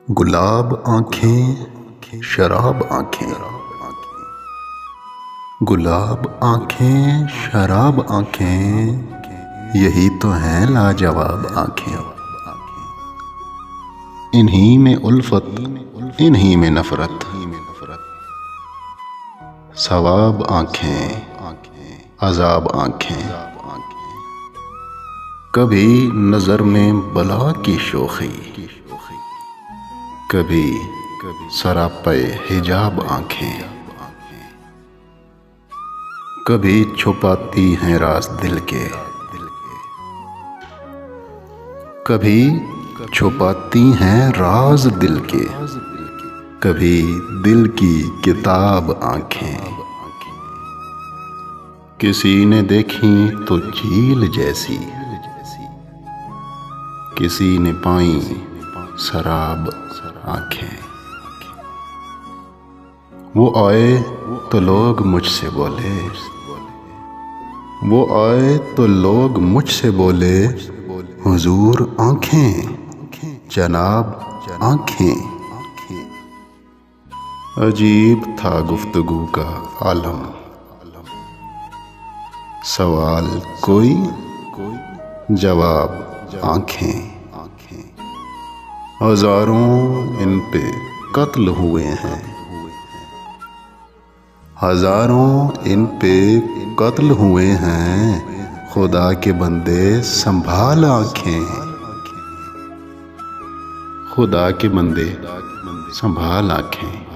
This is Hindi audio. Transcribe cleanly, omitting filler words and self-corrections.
गुलाब आंखें शराब आंखें, गुलाब आंखें शराब आंखें, यही तो हैं लाजवाब आंखें। इन्हीं में उल्फत, इन्हीं में नफरत, सवाब आंखें अजाब आंखें। कभी नजर में बला की शोखी, कभी सरापे हिजाब आंखें। कभी छुपाती हैं राज दिल के, कभी छुपाती हैं राज दिल के, कभी दिल की किताब आंखें। किसी ने देखी तो झील जैसी, किसी ने पाई शराब आंखें। वो आए तो लोग मुझसे बोले, वो आए तो लोग मुझसे बोले, हुजूर आंखें जनाब आंखें। अजीब था गुफ्तगू का आलम, सवाल कोई जवाब आंखें। हजारों इन पे कत्ल हुए हैं, हजारों इन पे कत्ल हुए हैं। खुदा के बंदे संभाल आंखें, खुदा के बंदे संभाल आंखें।